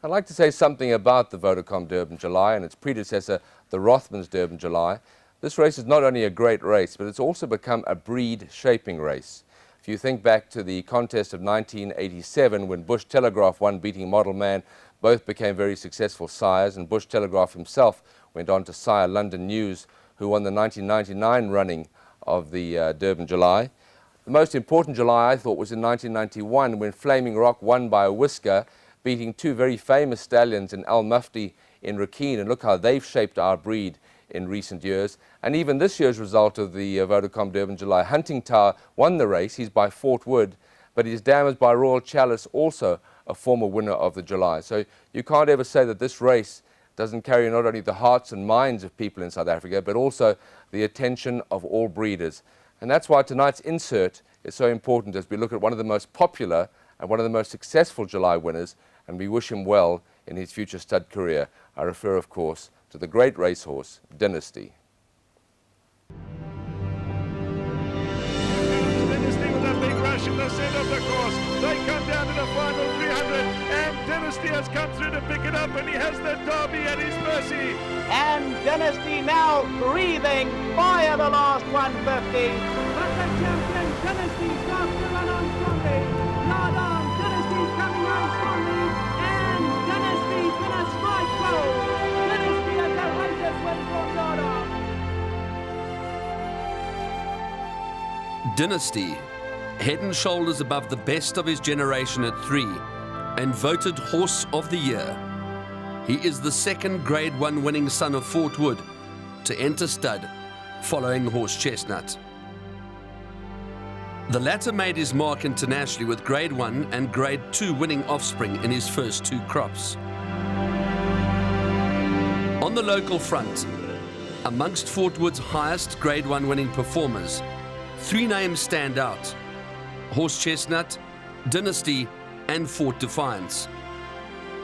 I'd like to say something about the Vodacom Durban July and its predecessor, the Rothmans Durban July. This race is not only a great race, but it's also become a breed-shaping race. If you think back to the contest of 1987, when Bush Telegraph won, beating Model Man, both became very successful sires, and Bush Telegraph himself went on to sire London News, who won the 1999 running of the Durban July. The most important July, I thought, was in 1991, when Flaming Rock won by a whisker, beating two very famous stallions in Al Mufti in Rakeen, and look how they've shaped our breed in recent years. And even this year's result of the Vodacom Durban July, Hunting Tower won the race. He's by Fort Wood, but he's damaged by Royal Chalice, also a former winner of the July. So you can't ever say that this race doesn't carry not only the hearts and minds of people in South Africa, but also the attention of all breeders. And that's why tonight's insert is so important, as we look at one of the most popular and one of the most successful July winners, and we wish him well in his future stud career. I refer, of course, to the great racehorse, Dynasty. Dynasty with a big rush in the centre of the course. They come down to the final 300, and Dynasty has come through to pick it up, and he has the Derby at his mercy. And Dynasty now breathing fire the last 150. But the champion Dynasty starts to run on strongly. Yard on, Dynasty's coming on strongly, and Dynasty's going to strike gold. Dynasty has the greatest win from yard on. Dynasty, head and shoulders above the best of his generation at 3, and voted Horse of the Year. He is the second Grade 1 winning son of Fort Wood to enter stud, following Horse Chestnut. The latter made his mark internationally with Grade 1 and Grade 2 winning offspring in his first 2 crops. On the local front, amongst Fort Wood's highest Grade 1 winning performers, 3 names stand out: Horse Chestnut, Dynasty and Fort Defiance.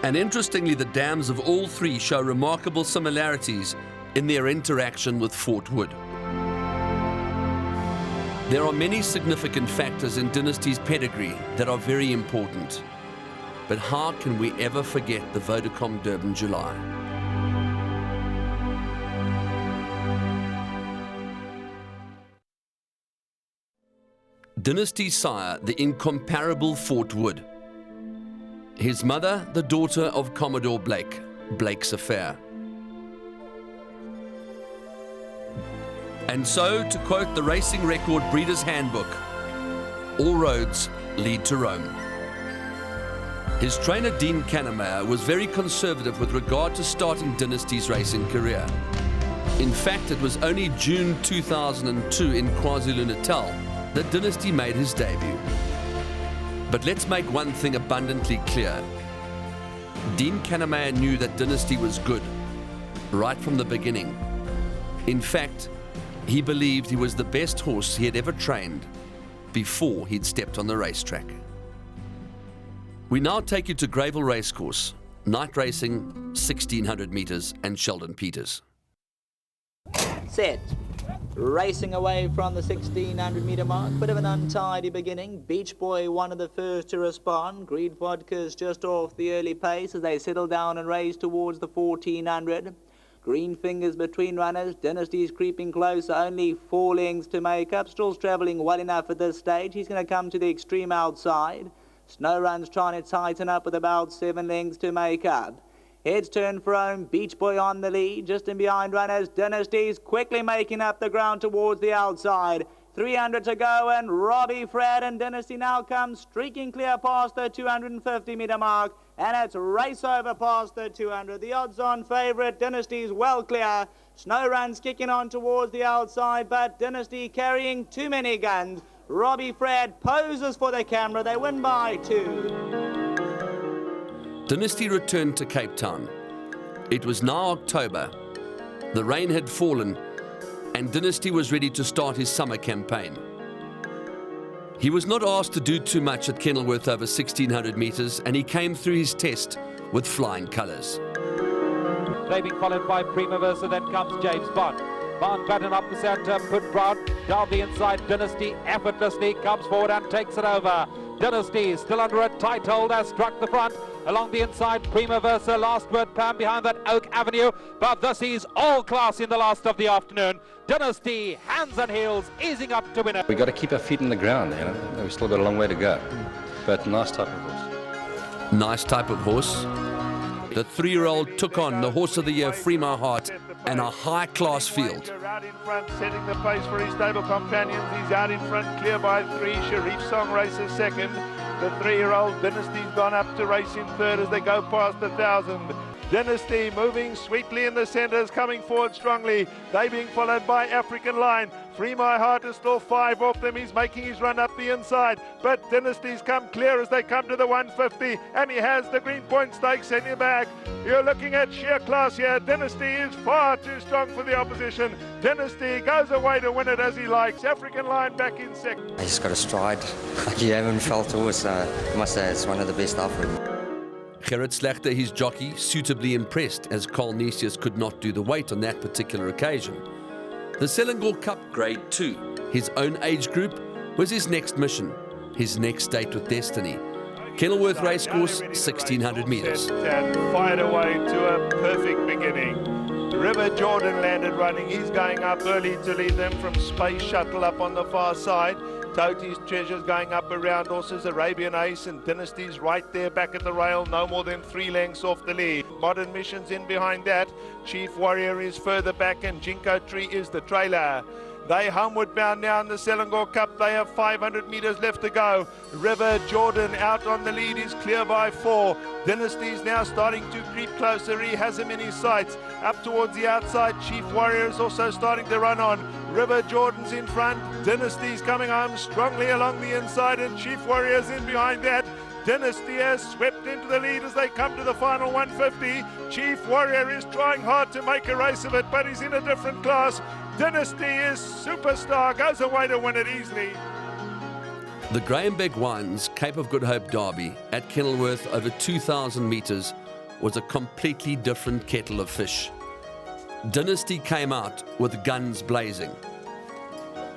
And interestingly, the dams of all 3 show remarkable similarities in their interaction with Fort Wood. There are many significant factors in Dynasty's pedigree that are very important. But how can we ever forget the Vodacom Durban July? Dynasty's sire, the incomparable Fort Wood. His mother, the daughter of Commodore Blake, Blake's Affair. And so, to quote the Racing Record Breeder's Handbook, all roads lead to Rome. His trainer, Dean Kannemeyer, was very conservative with regard to starting Dynasty's racing career. In fact, it was only June 2002 in KwaZulu-Natal that Dynasty made his debut. But let's make one thing abundantly clear. Dean Kannemeyer knew that Dynasty was good, right from the beginning. In fact, he believed he was the best horse he had ever trained before he'd stepped on the racetrack. We now take you to Greyville Racecourse, night racing, 1600 metres and Sheldon Peters. Set. Racing away from the 1600 metre mark, bit of an untidy beginning. Beach Boy, one of the first to respond. Green Vodka's just off the early pace as they settle down and race towards the 1400. Green Fingers between runners. Dynasty's creeping closer, only 4 lengths to make up. Still's travelling well enough at this stage. He's going to come to the extreme outside. Snow Run's trying to tighten up with about 7 lengths to make up. Heads turn for home, Beach Boy on the lead, just in behind runners. Dynasty's quickly making up the ground towards the outside. 300 to go, and Robbie Fred and Dynasty now comes streaking clear past the 250 metre mark, and it's race over past the 200. The odds-on favourite, Dynasty's well clear. Snow Run's kicking on towards the outside, but Dynasty carrying too many guns. Robbie Fred poses for the camera. They win by 2. Dynasty returned to Cape Town. It was now October. The rain had fallen, and Dynasty was ready to start his summer campaign. He was not asked to do too much at Kenilworth over 1600 metres, and he came through his test with flying colours. Being followed by Primavera, then comes James Bond. Mountbatten up the centre, put Brown down the inside. Dynasty effortlessly comes forward and takes it over. Dynasty still under a tight hold, has struck the front. Along the inside, Prima Versa, Last Word Pam behind that Oak Avenue. But this is all class in the last of the afternoon. Dynasty, hands and heels, easing up to win it. We've got to keep our feet in the ground, you know. We've still got a long way to go. But nice type of horse. Nice type of horse. The 3-year-old took on the Horse of the Year, Free My Heart, and a high-class field. Out in front, setting the pace for his stable companions. He's out in front, clear by 3. Sharif Song races second. The 3-year-old Dynasty's gone up to race in third as they go past 1,000. Dynasty moving sweetly in the centres, coming forward strongly. They being followed by African Line. Free My Heart is still 5 off them. He's making his run up the inside. But Dynasty's come clear as they come to the 150. And he has the Green Point Stakes in your bag. You're looking at sheer class here. Dynasty is far too strong for the opposition. Dynasty goes away to win it as he likes. African Line back in second. I just got a stride like you haven't felt a horse. I must say it's one of the best I've ridden. Gerrit Slechter, his jockey, suitably impressed as Carl Nesius could not do the weight on that particular occasion. The Selangor Cup Grade 2, his own age group, was his next mission, his next date with destiny. Kenilworth Racecourse, 1,600 metres. And fired away to a perfect beginning. River Jordan landed running. He's going up early to lead them from Space Shuttle up on the far side. Toti's Treasures going up around horses, Arabian Ace and Dynasty's right there back at the rail, no more than 3 lengths off the lead. Modern Mission's in behind that. Chief Warrior is further back and Jinko Tree is the trailer. They homeward bound now in the Selangor Cup. They have 500 metres left to go. River Jordan out on the lead is clear by 4. Dynasty's now starting to creep closer. He has him in his sights. Up towards the outside, Chief Warrior is also starting to run on. River Jordan's in front. Dynasty's coming home strongly along the inside and Chief Warrior's in behind that. Dynasty has swept into the lead as they come to the final 150. Chief Warrior is trying hard to make a race of it, but he's in a different class. Dynasty is superstar, goes away to win it easily. The Graham Begg Wines Cape of Good Hope Derby at Kenilworth over 2,000 metres was a completely different kettle of fish. Dynasty came out with guns blazing.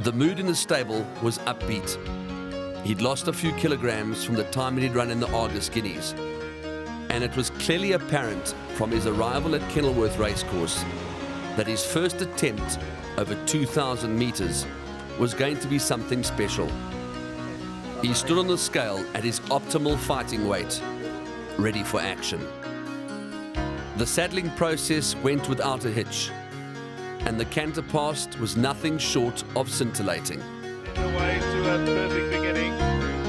The mood in the stable was upbeat. He'd lost a few kilograms from the time he'd run in the Argus Guineas, and it was clearly apparent from his arrival at Kenilworth Racecourse that his first attempt over 2,000 metres was going to be something special. He stood on the scale at his optimal fighting weight, ready for action. The saddling process went without a hitch, and the canter past was nothing short of scintillating. Away to a perfect beginning.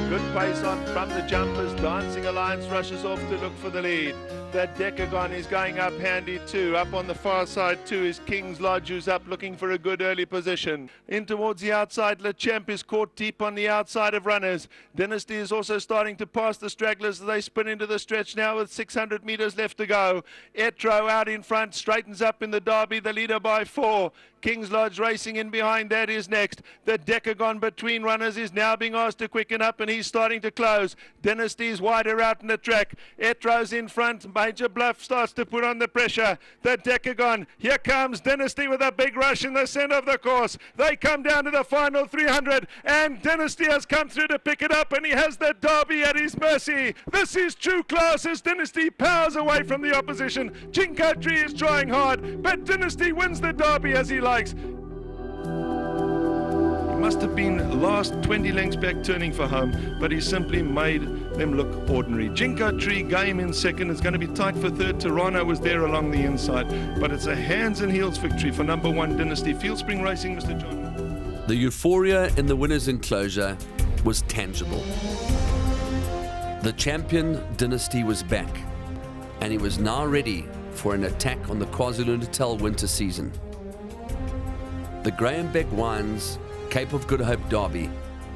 Good pace on from the jumpers. Dancing Alliance rushes off to look for the lead. That Decagon is going up handy too. Up on the far side too is King's Lodge, who's up looking for a good early position. In towards the outside, Le Champ is caught deep on the outside of runners. Dynasty is also starting to pass the stragglers as they spin into the stretch now with 600 metres left to go. Etro out in front, straightens up in the derby, the leader by 4. King's Lodge racing in behind that is next. The Decagon between runners is now being asked to quicken up and he's starting to close. Dynasty's wider out in the track. Etro's in front. Major Bluff starts to put on the pressure. The Decagon. Here comes Dynasty with a big rush in the centre of the course. They come down to the final 300 and Dynasty has come through to pick it up and he has the derby at his mercy. This is true class as Dynasty powers away from the opposition. Jinko Tree is trying hard, but Dynasty wins the derby as he likes. He must have been last 20 lengths back turning for home, but he simply made them look ordinary. Jinko Tree game in second. It's going to be tight for third. Toronto was there along the inside, but it's a hands and heels victory for number 1 Dynasty. Fieldspring Racing, Mr. John. The euphoria in the winner's enclosure was tangible. The champion Dynasty was back, and he was now ready for an attack on the KwaZulu-Natal winter season. The Graham Begg Wines Cape of Good Hope Derby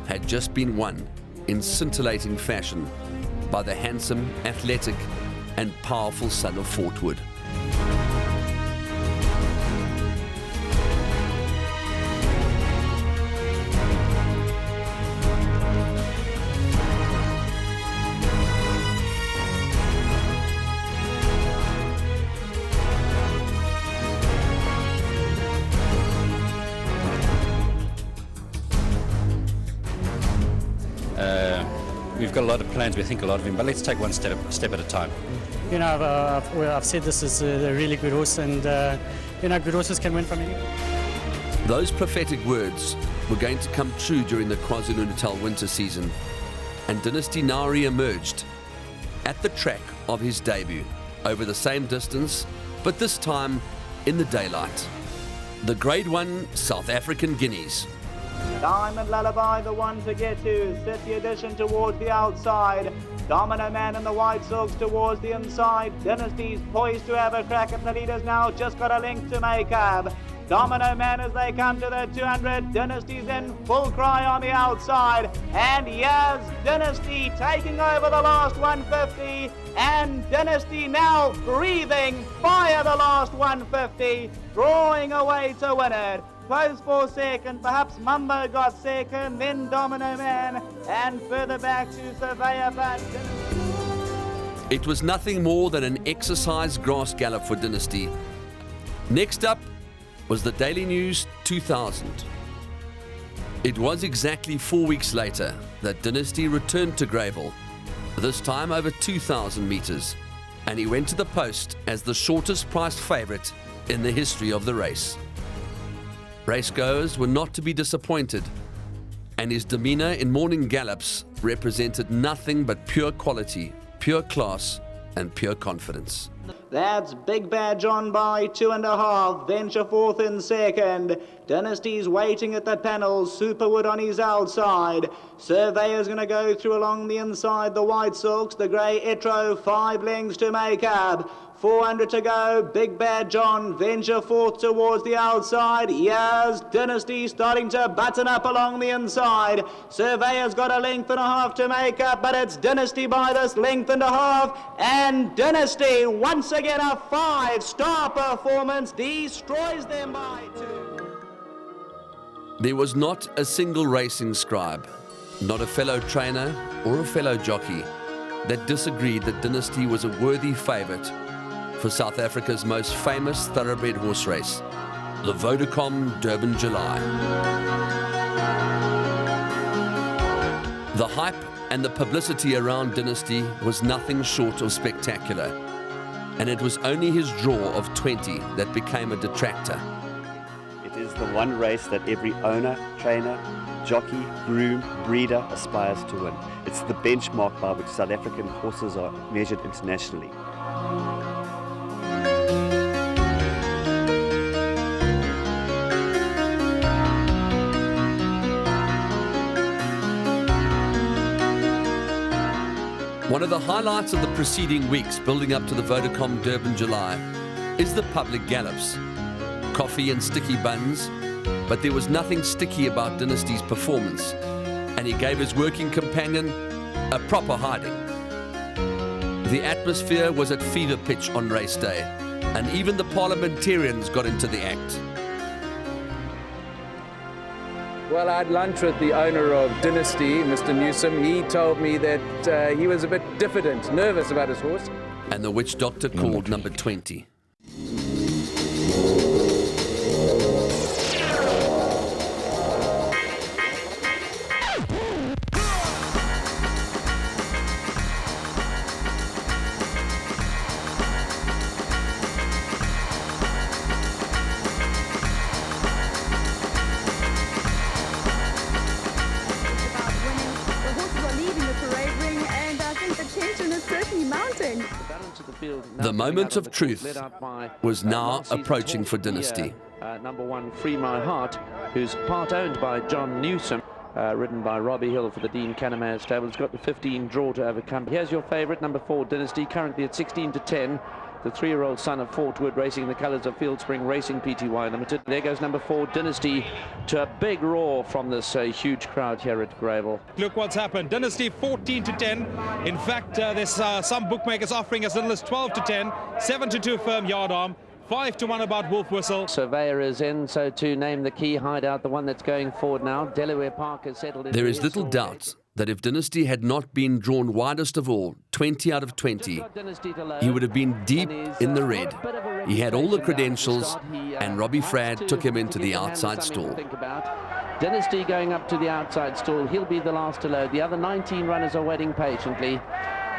had just been won in scintillating fashion by the handsome, athletic and powerful son of Fort Wood. we've got a lot of plans. We think a lot of him, but let's take one step at a time. You know, I've said this is a really good horse, and you know, good horses can win from anywhere. Those prophetic words were going to come true during the KwaZulu-Natal winter season, and Dynasty now re-emerged at the track of his debut, over the same distance, but this time in the daylight. The Grade 1 South African Guineas. Diamond Lullaby, the one to get to. City Edition towards the outside. Domino Man and the White Sox towards the inside. Dynasty's poised to have a crack at the leaders now. Just got a link to make up. Domino Man as they come to the 200. Dynasty's in full cry on the outside. And here's Dynasty taking over the last 150. And Dynasty now breathing fire the last 150. Drawing away to win it. Close for second, perhaps Mumbo got second, then Domino Man, and further back to Surveyor, but It was nothing more than an exercise grass gallop for Dynasty. Next up was the Daily News 2000. It was exactly 4 weeks later that Dynasty returned to Greyville, this time over 2,000 metres, and he went to the post as the shortest priced favourite in the history of the race. Racegoers were not to be disappointed, and his demeanour in morning gallops represented nothing but pure quality, pure class, and pure confidence. that's Big Bad John by 2.5. Venture fourth in second. Dynasty's waiting at the panel. Superwood on his outside. Surveyor's going to go through along the inside. The White Sox, the Grey Etro, 5 lengths to make up. 400 to go. Big Bad John, venture fourth towards the outside. Here's Dynasty starting to button up along the inside. Surveyor's got a length and a half to make up, but it's Dynasty by this length and a half. And Dynasty, once again a 5-star performance, destroys them by 2. There was not a single racing scribe, not a fellow trainer or a fellow jockey, that disagreed that Dynasty was a worthy favourite for South Africa's most famous thoroughbred horse race, the Vodacom Durban July. The hype and the publicity around Dynasty was nothing short of spectacular, and it was only his draw of 20 that became a detractor. It is the one race that every owner, trainer, jockey, groom, breeder aspires to win. It's the benchmark by which South African horses are measured internationally. One of the highlights of the preceding weeks building up to the Vodacom Durban July is the public gallops. Coffee and sticky buns, but there was nothing sticky about Dynasty's performance, and he gave his working companion a proper hiding. The atmosphere was at fever pitch on race day, and even the parliamentarians got into the act. Well, I had lunch with the owner of Dynasty, Mr. Newsom. He told me that he was a bit diffident, nervous about his horse. And the witch doctor called number 20. The moment of truth was now approaching for Dynasty. Number 1, Free My Heart, who's part owned by John Newsom, ridden by Robbie Hill for the Dean Canamere stable. Has got the 15 draw to overcome. Here's your favourite, number 4, Dynasty, currently at 16-10. The 3-year-old son of Fort Wood, racing in the colours of Fieldspring Racing Pty Limited. There goes number 4, Dynasty, to a big roar from this huge crowd here at Greyville. Look what's happened. Dynasty 14-10. In fact, there's some bookmakers offering as little as 12-10, 7-2 firm yard arm, 5-1 about Wolf Whistle. Surveyor is in, so to name the key hideout, the one that's going forward now. Delaware Park has settled in. There is little doubt that if Dynasty had not been drawn widest of all, 20 out of 20, he would have been deep in the red. He had all the credentials, and Robbie Fradd took him into the outside stall. Dynasty going up to the outside stall. He'll be the last to load. The other 19 runners are waiting patiently.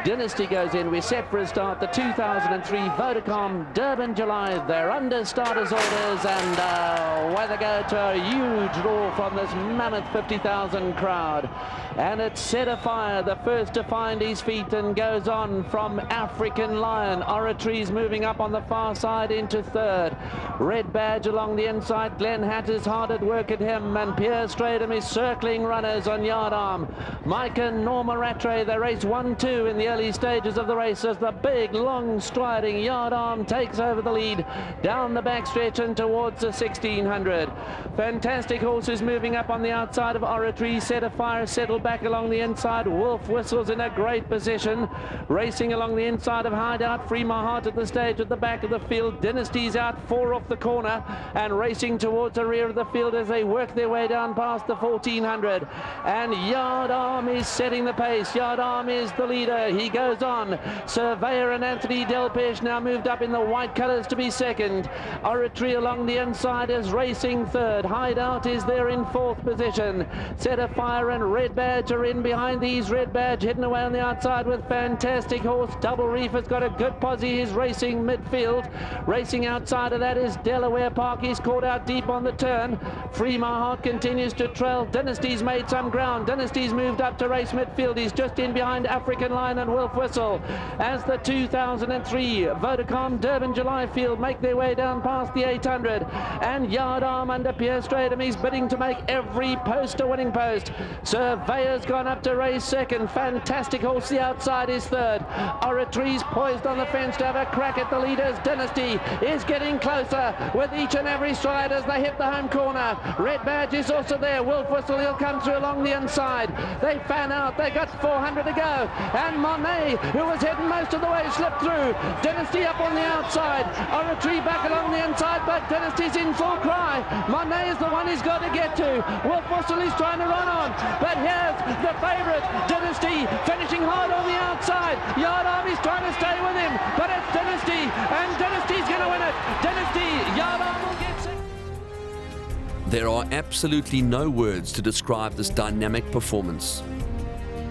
Dynasty goes in. We're set for a start. The 2003 Vodacom Durban July. They're under starters orders, and away they go to a huge roar from this mammoth 50,000 crowd. And it's set afire, the first to find his feet, and goes on from African Lion. Oratory's moving up on the far side into third. Red Badge along the inside. Glenn Hatter's hard at work at him, and Pierre Stradham is circling runners on yard arm. Mike and Norma Rattray, they race 1-2 in the early stages of the race as the big, long striding yard arm takes over the lead down the backstretch and towards the 1600. Fantastic horses moving up on the outside of Oratory. Set afire, settled back along the inside. Wolf Whistle's in a great position. Racing along the inside of Hideout. Free My Heart at the stage at the back of the field. Dynasty's out 4 off the corner and racing towards the rear of the field as they work their way down past the 1400. And Yard Arm is setting the pace. Yard Arm is the leader. He goes on. Surveyor and Anthony Delpeche now moved up in the white colours to be second. Oratory along the inside is racing third. Hideout is there in 4th position. Set Afire and Red Badge are in behind these. Red Badge hidden away on the outside with Fantastic Horse. Double Reef has got a good posse. He's racing midfield. Racing outside of that is Delaware Park. He's caught out deep on the turn. Free My Heart continues to trail. Dynasty's made some ground. Dynasty's moved up to race midfield. He's just in behind African Lion and Wolf Whistle as the 2003 Vodacom Durban July field make their way down past the 800. And Yard Arm under Pierre Stradham. He's bidding to make every post a winning post. Surveyor's gone up to race second. Fantastic Horse the outside is third. Oratory's poised on the fence to have a crack at the leaders. Dynasty is getting closer with each and every stride as they hit the home corner. Red Badge is also there. Wolf Whistle, he'll come through along the inside. They fan out. They got 400 to go. And Monet, who was heading most of the way, slipped through. Dynasty up on the outside. Oratory back along the inside, but Dynasty's in full cry. Monet is the one he's got to get to. Wolf Whistle is trying to run on, but here's the favourite, Dynasty, finishing hard on the outside. Yard Arm is trying to stay with him, but it's Dynasty, and Dynasty's going to win it. Dynasty, Yard Arm will get second. There are absolutely no words to describe this dynamic performance.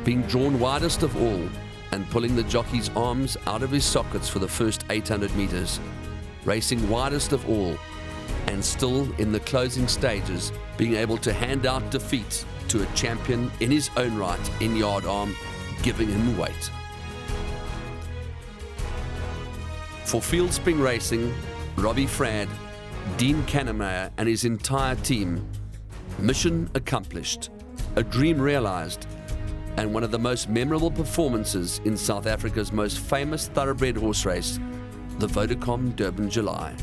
Being drawn widest of all and pulling the jockey's arms out of his sockets for the first 800 meters, racing widest of all, and still in the closing stages being able to hand out defeat to a champion in his own right in Yard Arm, giving him weight. For Fieldspring Racing, Robbie Fradd, Dean Kannemeyer and his entire team, mission accomplished, a dream realized, and one of the most memorable performances in South Africa's most famous thoroughbred horse race, the Vodacom Durban July.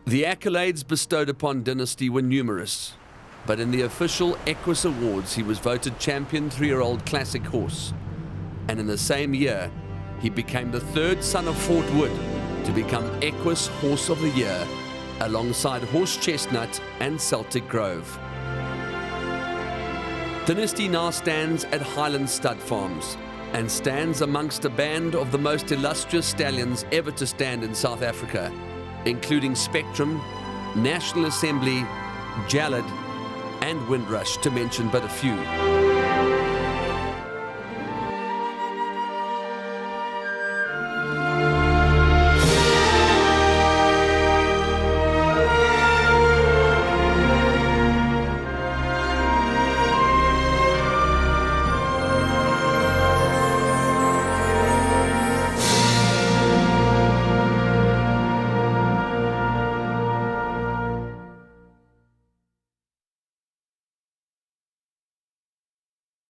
The accolades bestowed upon Dynasty were numerous, but in the official Equus Awards he was voted champion 3-year-old classic horse, and in the same year he became the third son of Fort Wood to become Equus Horse of the Year alongside Horse Chestnut and Celtic Grove. Dynasty now stands at Highland Stud Farms and stands amongst a band of the most illustrious stallions ever to stand in South Africa, including Spectrum, National Assembly, Jalad and Windrush, to mention but a few.